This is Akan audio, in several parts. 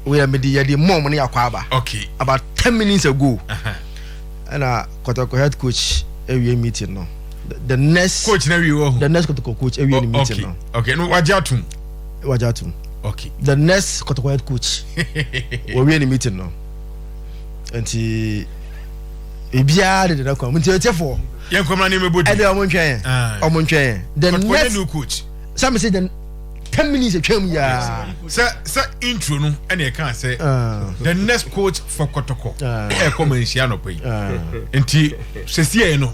we are the more money akwaba. Okay. About 10 minutes ago. And Kotoko head coach every meeting now. The next coach the next Kotoko coach every meeting now. Okay, no Wajatum. Okay. The next Kotoko head coach we're in meeting now. And he did not come until for the next new coach. Some say then 10 minutes came Sir intro no and you can't say the next coach for Kotoko come Menhyia no pay. Enti se no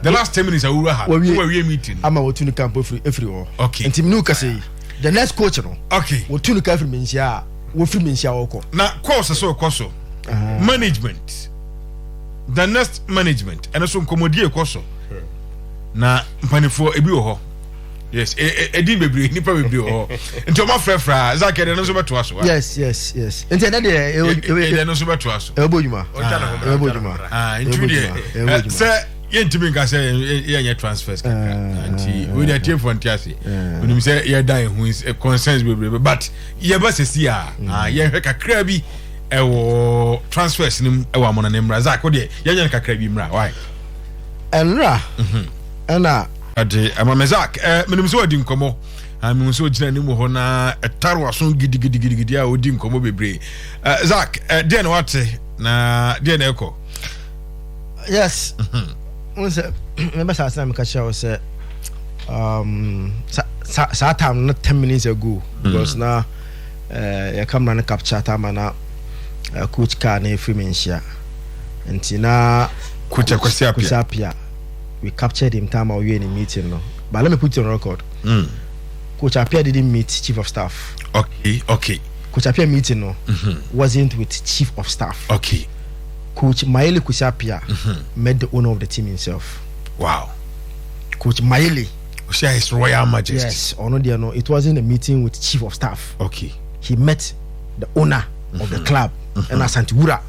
the last 10 minutes we were meeting. I'm about to camp every all. Okay. Enti me say the next coach no. Okay. We tunu ka free Menhyia, we free Menhyia oko. Na course so koso. Management. The next management and so nkomodie koso. Na mpanifo ebi wo ho. Yes, edi bebre nipa bebre ho. Nti o ma frefra Zach no so beto aso. Yes. Nti na de no so beto aso. Ebojuma. Nti de say yentimi nka say yenye transfers kaka. Nti we dey team for ntiase. Unim say ye dan hu concerns bebre but ye ba sesi a ye hwe kakra bi ewo transfers nim ewo amona ne mra Zach wo de yenye kakra bi mra why? Enra. Ana ade amamezak menim so odi nkomo menim so gina ni mo ho na etaro aso gidi a odi nkomo bebre Zach den wate na den eko yes once remember say me ka share say sa time not 10 minutes ago because now ya come na capture time na coach ka na free Menhyia entina coach Kwasiapia we captured him time we were in a meeting no. But let me put it on record. Coach Apia didn't meet chief of staff. Okay. Coach Apia meeting no wasn't with chief of staff. Okay. Coach Maele Kwasiapia met the owner of the team himself. Wow. Coach Maele. His Royal Majesty. Yes, or no, it wasn't a meeting with chief of staff. Okay. He met the owner of the club and Asantiwura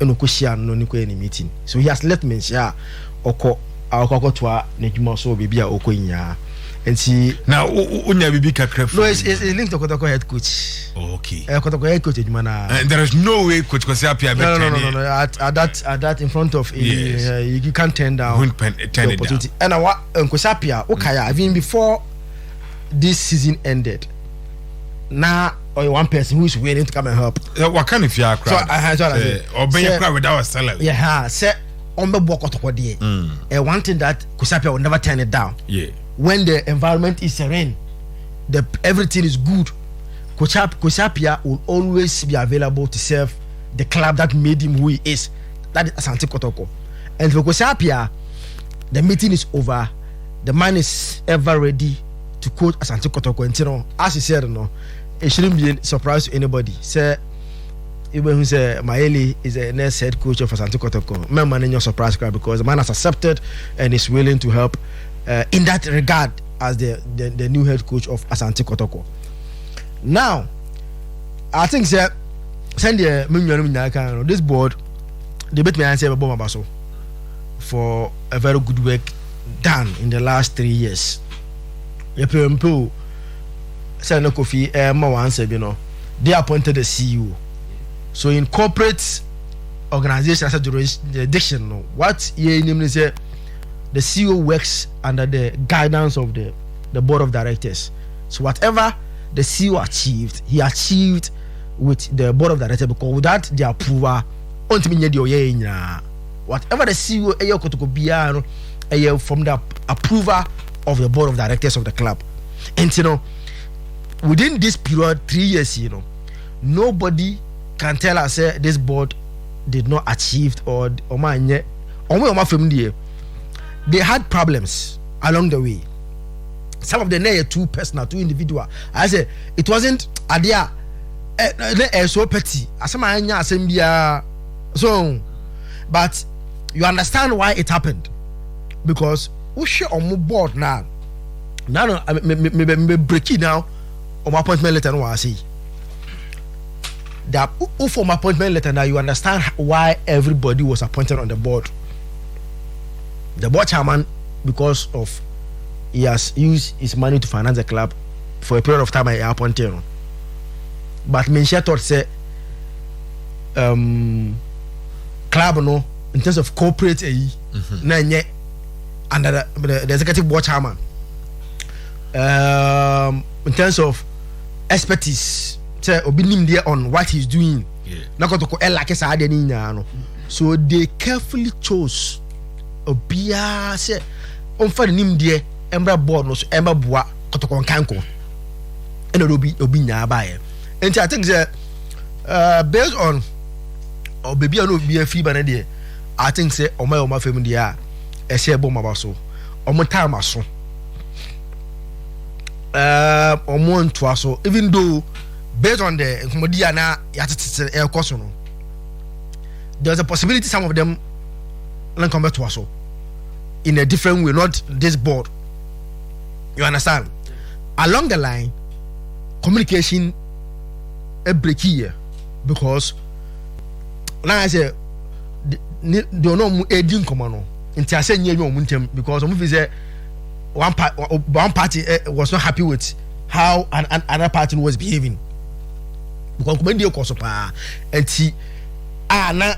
and Okoshia no ni in a meeting. So he has left Menhyia oko akokotwa nejuma so bibia okonya enti na unya bibi kakra no it's linked to Kotoko head coach. Okay. Kotoko head coach ejuma na and there is no way coach Kwasiapia no at that in front of you can't turn down turn it down and Kwasiapia okaya even before this season ended now or one person who is willing to come and help what kind of your crowd or be your crowd without salary say on the book Kotoko one thing that Kwasiapia will never turn it down. When the environment is serene, everything is good, Kwasiapia will always be available to serve the club that made him who he is. That is Asante Kotoko. And for Kwasiapia, the meeting is over. The man is ever ready to coach Asante Kotoko. And you know, as he said, it shouldn't be a surprise to anybody. Say, even who say Maele is the next head coach of Asante Kotoko. My man in your surprise crowd because the man has accepted and is willing to help in that regard as the new head coach of Asante Kotoko. Now, I think send the this board they bet me answer about Mabaso for a very good work done in the last 3 years. Yepempo send no Kofi they appointed a CEO. So in corporate organizations as a jurisdiction, what ye namely say the CEO works under the guidance of the board of directors. So whatever the CEO achieved, he achieved with the board of directors because without the approval, whatever the CEO from the approval of the board of directors of the club. And within this period, 3 years, nobody can tell us this board did not achieve they had problems along the way. Some of them are too personal, too individual. I say it wasn't idea so petty. So, but you understand why it happened because we share on board now. Now, me break it now on my appointment letter. No, I see. That from appointment letter now you understand why everybody was appointed on the board. The board chairman, because of he has used his money to finance the club for a period of time, I appointed him. But Menhyia thought say club no in terms of corporate na nye under the executive board chairman. In terms of expertise, say obinim there on what he's doing. Na Kotoko like say ade ni no. So they carefully chose obia say on fa nim there embra board no so emba boa Kotoko nkanko. And obi nya ba ye. And I think that based on baby no be a free ban there, I think say oma family there e say bom aba so. Omo time aso. Omo ntoa so even though based on the comedia na yatete e koso no, there's a possibility some of them can come back to us in a different way, not this board. You understand? Along the line, communication a break here because now I say they don't know aging command until I say near you because some of say one party was not happy with how another party was behaving because comedy cause and see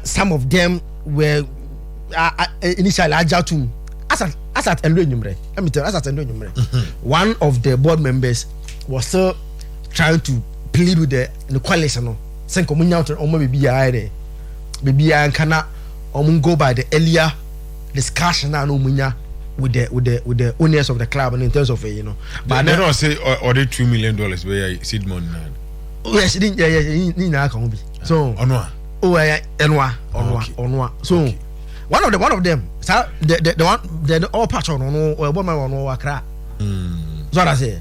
some of them were initially agile to as at let me tell you, one of the board members was still trying to plead with the coalition no saying coming out on maybe I cannot go by the earlier discussion now no munya with the owners of the club and in terms of but they don't say or the $2 million where seed money now. Oh yes, so onwa so one of them the one the all patch on no Accra. So I say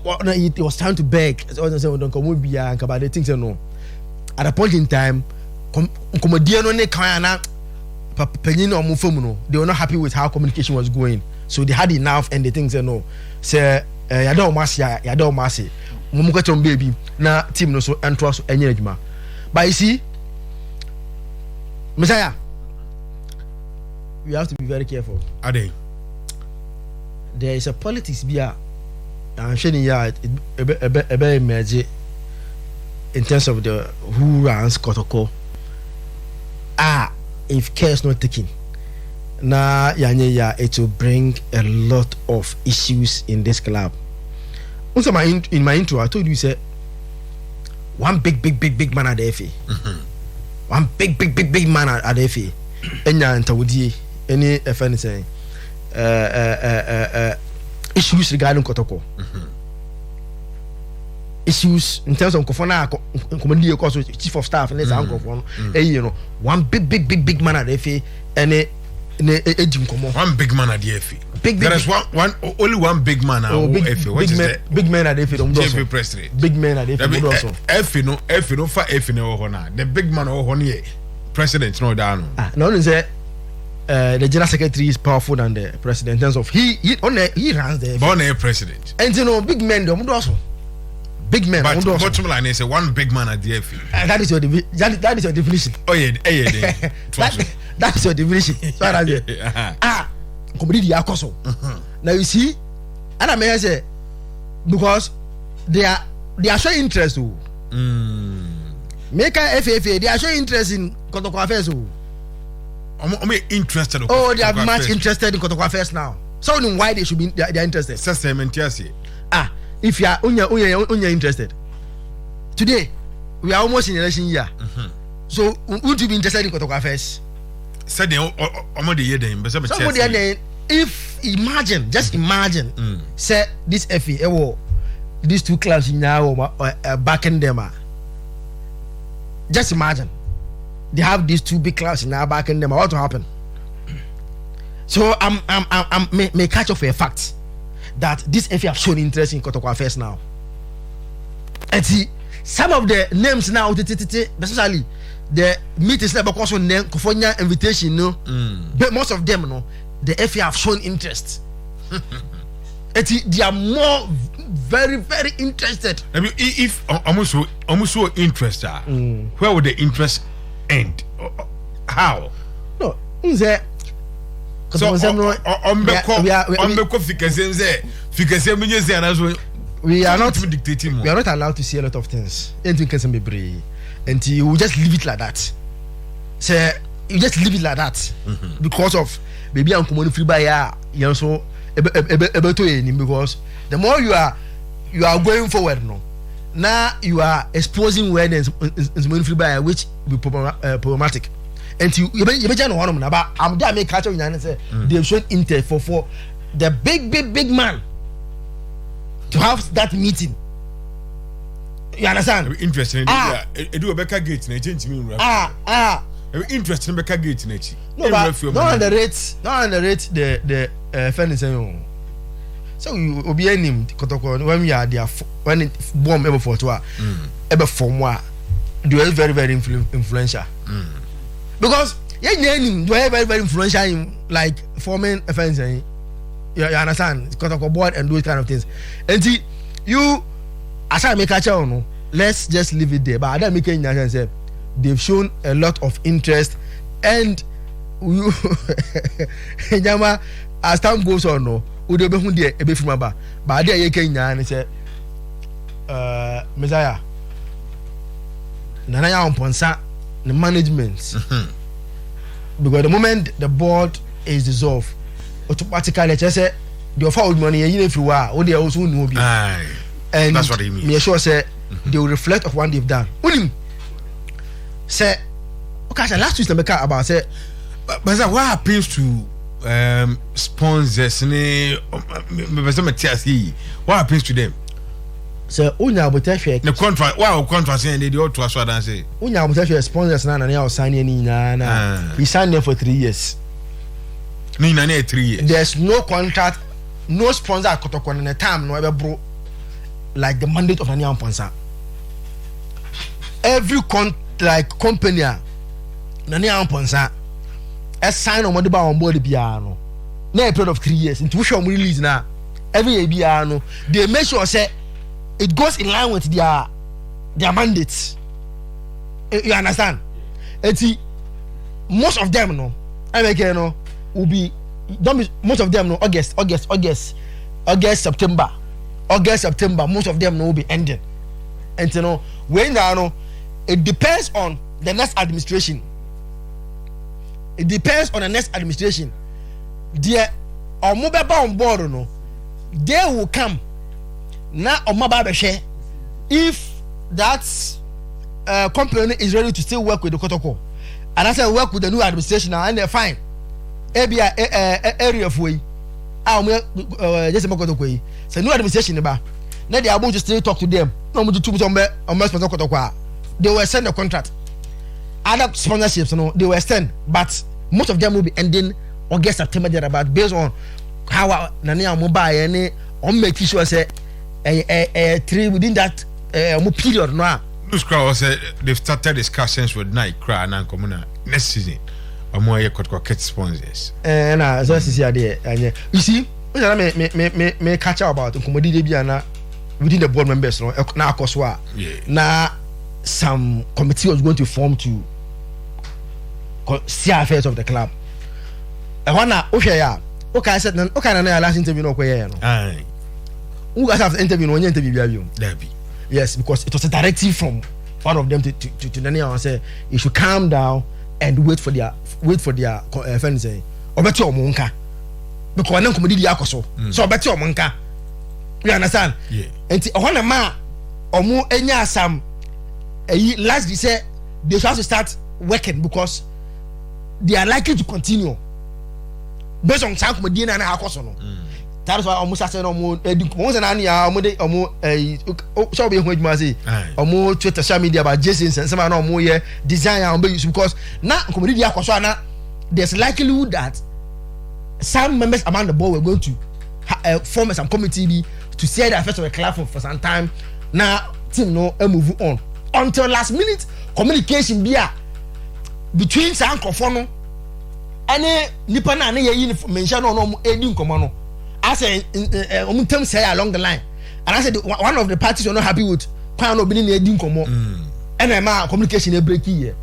it was time to beg so don't come be about the things no at a point in time comedian no ne kan na penyin or mufom no they were not happy with how communication was going, so they had enough and the things no say ya don masi mumukaton baby na team no so ento so enye adwuma. But you see Menhyia, we have to be very careful. Ade there is a politics bia I'm showing ya ebe emerge in terms of the who runs Kotoko. If care is not taken, it will bring a lot of issues in this club. Also, in my intro, I told you, say one big man at the FA, one big man at the FA. Any FN saying issues regarding Kotoko. Issues in terms of Kofona, chief of staff, and let's one big man at the FA and a one big man at the FA. There is only one big man at the FA. What is that? Big man at the FA. GFA president. Big man at the FA. FA no for FA no hona. The big man hona president no down. No one say the general secretary is powerful than the president in terms of he runs the FA. Born a president. And big men don't also. Big man, but bottom line is one big man at the FA. That is your definition. Oh yeah, that is your definition. So that's comedy yakoso. Now you see, and I may say because they are showing interest. Make a FFA, they are showing interest in Kotoko affairs. I'm interested. Oh, they are much interested in Kotoko affairs now. So why they should be they are interested? If you are interested, today we are almost in election year. So would you be interested in Kotoko affairs? If just imagine, say this FA, these two clubs now backing them. Just imagine they have these two big clubs now backing them. What will happen? So I'm may catch up for a fact that this FA have shown interest in Kotoko affairs now. And see some of the names now, especially the meetings that because on them California invitation, no, but most of them, no, the FA have shown interest. And they are more very interested. I mean, if almost so interested, where would the interest end? How? No, so on the coffee can say we are not dictating more. We are not allowed to see a lot of things. Anything can be brave, and you will just leave it like that. So you just leave it like that because of maybe I'm coming free by you know so because the more you are going forward now you are exposing where there's free by which will be problematic. And you know one about I'm there make catch up and say they've shown interest for the big man to have that meeting. You understand? Interesting. Do a Becca gate na change me. Interesting Becca gate na chi. No, but don't underrate the friend saying. So you will be named Kotoko when we are there when it bomb ever for to ever form what do very very influential. Because you name very influential in like forming a fence. You understand? Kotoko board and those kind of things. And see you as I make a channel, let's just leave it there. But I don't make any sense. They've shown a lot of interest, and you, as time goes on, no, we don't be there a bit from about. But there you can and say, Messiah, Nana on Ponsa, the management, because the moment the board is dissolved, automatically, just say the offer money, and if you are, or they also know be. And that's what he means. Me sure say they will reflect of what they've done. Say, okay, so last week we talk about say, but what happens to sponsors? What happens to them? So, unya abotashwe. The contract. Wow, contract saying they ought to assume and say. Unya abotashwe sponsors na na sign any na. He signed them for 3 years. No, 3 years. There's no contract, no sponsor at Kotoko in a time no ever bro. Like the mandate of Nani Amponsa. Every company Nani Amponsa has signed on Modiba on board the piano. Now a period of 3 years. Into which we release now. Every year piano. They make sure say it goes in line with their mandates. You understand? And see, most of them will be most of them August, September. September, most of them will be ending. And when it depends on the next administration. It depends on the next administration. They are mobile on board, they will come. Now, on mobile share, if that company is ready to still work with the Kotoko, and I say work with the new administration now, and they're fine. Area of way. Just a Kotoko. So new administration now they are able to still talk to them. No to they will send the contract. Other sponsorships, they will extend, but most of them will be ending August, September thereabout, based on how Nania mobile and on making sure say three within that period now. Those crowds say they've started discussions with Nike Cry and Comuna next season. More Kotoko Coach sponsors. And so you see. Me catch up about Nkomodi within the board members now Koswa. Now some committee was going to form to see affairs of the club. I wanna okay I said okay na last interview no kweye no. Who guys have interview no interview yes, because it was a directive from one of them to Nania and say you should calm down and wait for their friends say obeto omonka. Because I'm comedy so better omonka. You understand? Yeah. And one man omo enya some last they say they have to start working because they are likely to continue based on some comedy na akoso no. That is why almost say no mo mo na ya omo so be hu adwuma say omo Twitter social media about Jason some na omo ye design am use because na comedy akoso na there's likelihood that some members among the board were going to form some committee to see the affairs of the club for some time. Now, team move on until last minute communication between some conform any nipa na any mention no edin komo I say say along the line, and I said one of the parties are not happy with kwano no benin edin komo and my communication break here.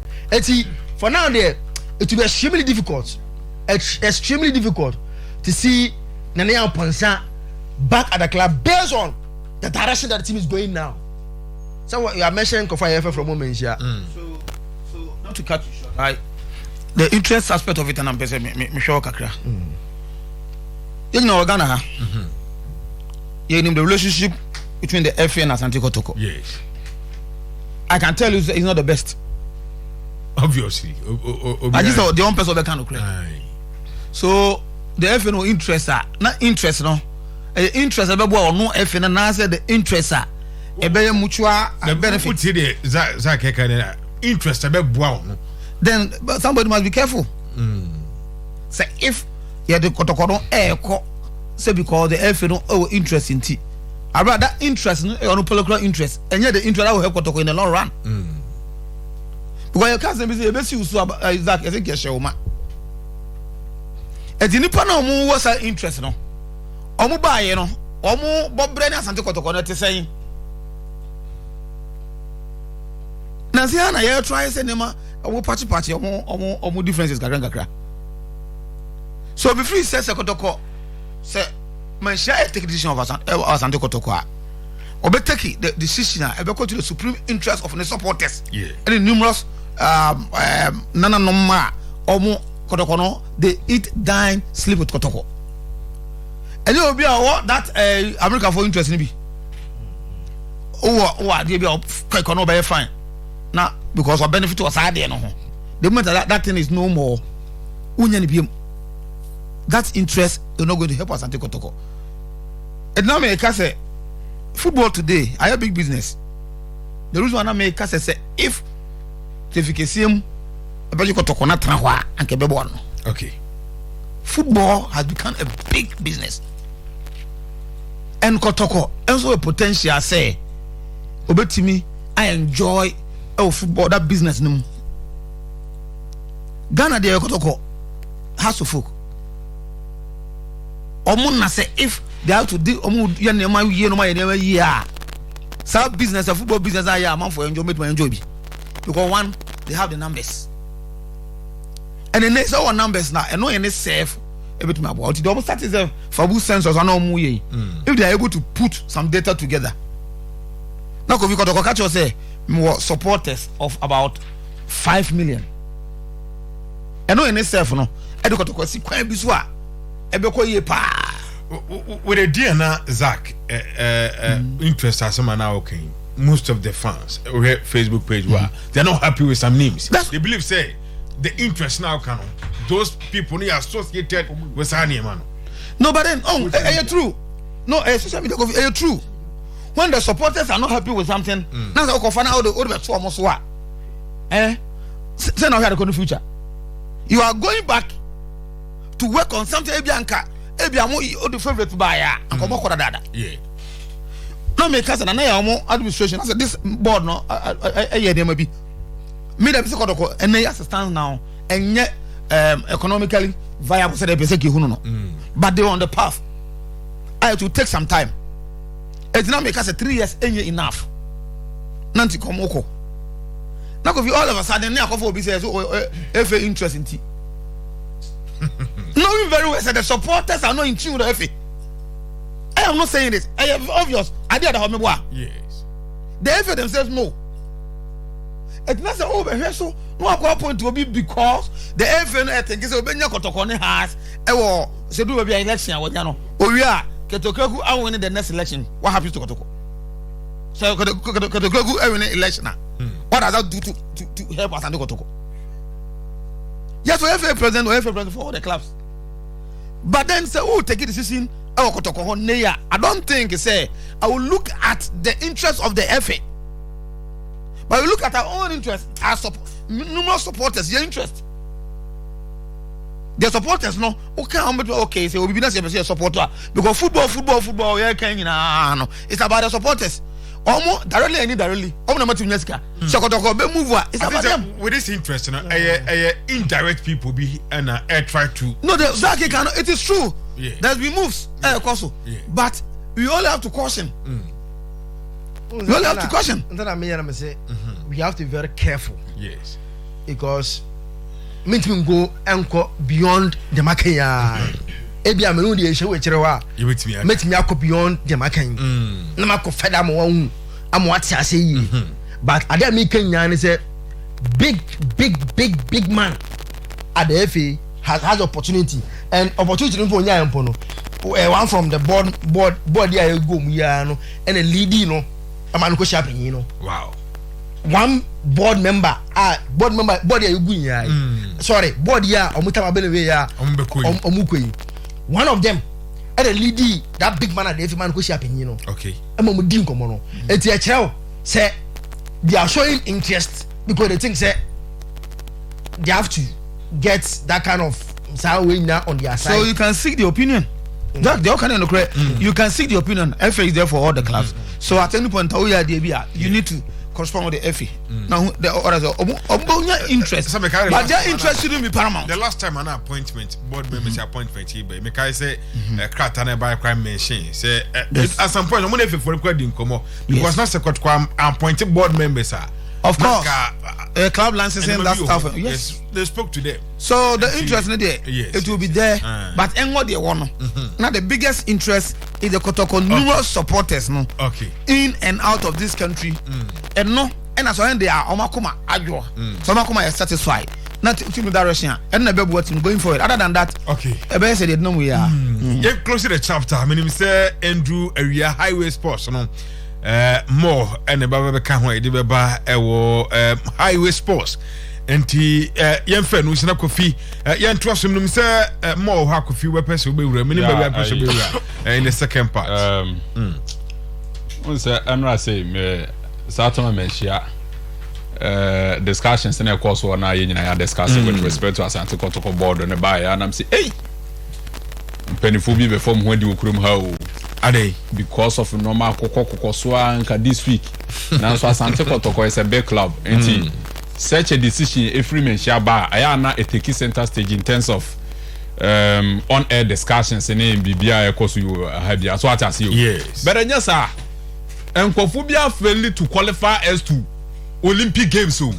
For now there it will be extremely difficult to see Nana Ponsa back at the club based on the direction that the team is going now. So what you are mentioning Menhyia from Menhyia. So not to cut you short, right? The interest aspect of it, and I'm saying, me show kakra. You know Ghana, you know the relationship between the FA and Asante Kotoko. Yes, I can tell you it's not the best. Obviously, I just the one person that can create. So the FA no interest, not interest no. Interest about no FA na say the interest ebe mutual benefit. The interest about no. Then somebody must be careful. Say if you the Kotoko no say because the FA no interest in tea. I rather that interest no political interest, and yet the interest that will help Kotoko in the long run. Because you can't say you best use Isaac. I think you share uma. And the nipa no mu was interest no. Omu buy no. Omu Bob Brenner Asante Kotoko na te saying. Na say na you try say nema omu party omu differences kakra. So before he says Kotoko say Menhyia take decision of Asante Kotoko. Obe take the decision ebe go to the supreme interest of the supporters. Yeah. And the numerous nana noma omu Kotoko no they eat, dine, sleep with Kotoko. And you will be what that America for interest in be. Oh, they be no be fine. Now because of benefit was there no. The moment that thing is no more, that interest is not going to help us Asante Kotoko. And now me say football today, I have big business. The reason why I make say if certification about Kotoko na tranwa and kebebo no. Okay. Football has become a big business. And Kotoko also a potential say obetimi I enjoy football that business num. Ghana there Kotoko has to folk. Omo na say if they have to do omo yanema ye no ma yanema ye a sa business a football business a ya man for enjoyment my enjoy bi. Because one, they have the numbers. And the next our numbers now, and no any safe everything about it. Almost that is a fabu sensors and all muye. If they are able to put some data together. Now if you got to say more supporters of about 5 million. And no any safe no. I do got to see quite biswa. Ebeko ye pa. With a dear na Zach interest as someone now okay. Most of the fans Facebook page they're not happy with some names. They believe say the interest now can those people associated with Sani man. No, but then true. No, social media true. When the supporters are not happy with something, now they can find out the almost what. Say now here the future. You are going back to work on something Ebianka. Ebiamu the favorite buyer and come on dada. Yeah. No make us an administration. I said this board no there may be me the Kotoko and they stand now and yet economically viable said but they were on the path. I have to take some time. It's not make us 3 years ain't enough. Nanti komoko. Now if you all of a sudden now for business FA interest in tea. Knowing very well that the supporters are not in tune with the FA. I am not saying this. I am obvious. I did that. Yes. The FA themselves know. It's not so over so no point to be because the FA I think is Obenya Kotoko has say do be election we are Kotoko are winning the next election. What happens to Kotoko? So Kotoko are winning election now. What does that do to help us and Kotoko? Yes, we have a president for all the clubs. But then say, take a decision. I don't think say I will look at the interest of the FA. But we look at our own interest, our numerous supporters, your interest. The supporters no okay, so we be not a supporter because football, yeah, no. It's about the supporters. Almost directly and indirectly. It's about them. With this interest, indirect people be and try to. No, it is true. Yeah. There's been moves, but we all have to caution. We all have to caution. We have to be very careful. Yes. Because means we go and go beyond the market. ebi amenu de ehwe kire wa metimi akọ beyond the makan na makọ feda mo wan amo ate ase yi but ade am kan nya ne say big man at the FA has opportunity and opportunity no nya empo no one from the board here go mu ya no and a lead no amanu ko sharp yin no wow one board member board here go ya sorry board here omutama belewe ya omukoi one of them and a lead that big man at the FA man ko sharp yin no okay amamu din komo no enti a kireo say they are showing interest because they think say they have to get that kind of way now on their side. So you can seek the opinion. That they all kind of correct. You can seek the opinion. FA is there for all the clubs. So at any point, you need to correspond with the FA. Now the others interest, but their interest shouldn't be paramount. The last time an appointment, board members appointment here, but I say Kratane by crime machine. Say at some point, I'm going to for recording come because not second appointed board members are. Of course, club licensing that stuff. Yes, they spoke to them. So the interest is there. Yes, it will be there. But what they want now, the biggest interest is the Kotoko numerous supporters, no. Okay. In and out of this country, and no, and as when they are Omakuma Adjo, so Omakuma is satisfied. Not to direction, and never what going forward. Other than that, okay. I said no, we are. Close to the chapter. I mean, Mr. Andrew Area Highway Sports, no. More and about the canway highway sports and the young friend who's not coffee young trust him say more how coffee weapons will be in the second part. I'm say me Satoma Menhyia discussions in a course one I discussing with respect to Asante Kotoko board on the buy and I'm say hey pennyphobia before when you come how Ade because of normal Kotoko so anka this week now so Asante Kotoko is a big club and such a decision if Menhyia ba I na a take center stage in terms of on air discussions in BBI course you have so what I see yes but yes sir and Kofobia failed to qualify as to Olympic Games so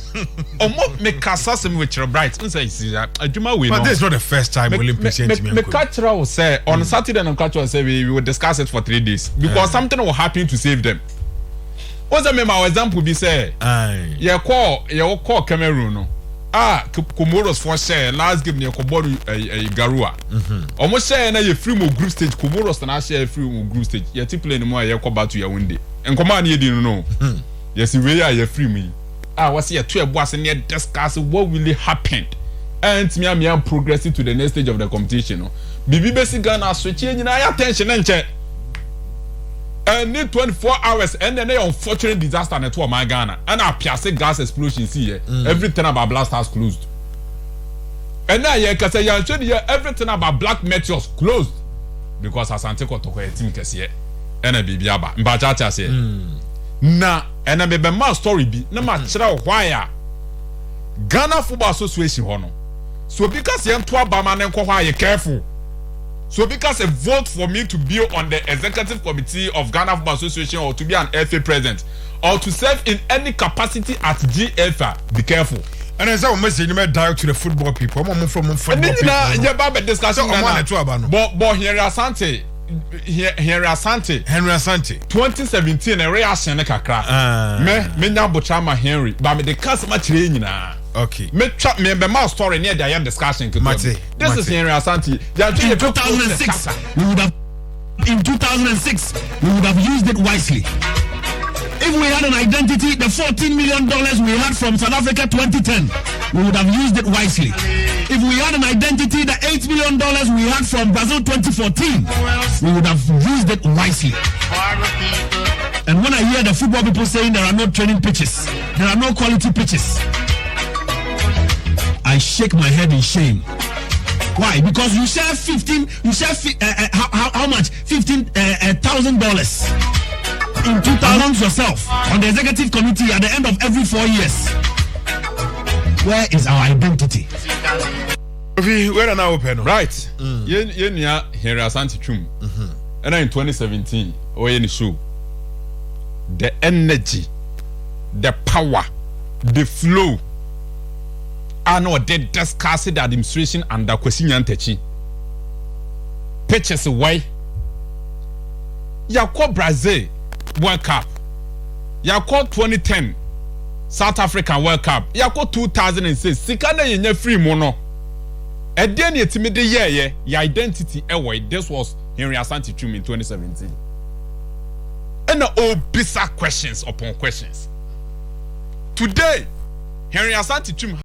omo me kasa sem with your bright say aduma we but this is not the first time Olympics me catcher will say on Saturday and catcher say we will discuss it for 3 days because something will happen to save them. What's the my example be say you call Cameroon no Comoros for share last game near Koboru Garua almost share na you free mo group stage Comoros na share free mo group stage you ti play no more you call back to your windy and command you didn't know. Yes, we are free me. Was here to a boss and yet discuss what really happened. And me am progressing to the next stage of the competition. Bibi basic Ghana switching in attention and check. And need 24 hours and then an unfortunate disaster at my Ghana. And our Piazza gas explosion here. Everything about blast house closed. And now you can say everything about black meteors closed. Because Asante Kotoko team kesiye. And a bibiaba. Mbajacha say. Na and a my story be no matter why Ghana Football Association hono. So because you to Bama and why you careful. So because a vote for me to be on the executive committee of Ghana Football Association or to be an FA president or to serve in any capacity at GFA, be careful. And as I message you direct to the football people. I'm from football people. Yeah, but discussion but here Asante. Henry Asante 2017 a reaction kakra me nya bochama Henry but me the customer training na okay me trap me be my story near the discussion this is Henry Asante in 2006 we would have used it wisely. If we had an identity, the $14 million we had from South Africa 2010, we would have used it wisely. If we had an identity, the $8 million we had from Brazil 2014, we would have used it wisely. And when I hear the football people saying there are no training pitches, there are no quality pitches, I shake my head in shame. Why? Because you share how much? $15,000 in 2000 yourself on the executive committee at the end of every 4 years. Where is our identity? Where are now open? Right. Yeah, here Asante Chum. And in 2017, the show, the energy, the power, the flow. I know they discussed the administration under Kwesi Nyantakyi. pitches away. Yakwa Brazil World Cup. Yakwa 2010 South African World Cup. Yakwa 2006. Sikana yenye free mono. Eden yetimide ye your identity away. This was Henry Asante Chum in 2017. And all bizarre questions upon questions. Today, Henry Asante Chum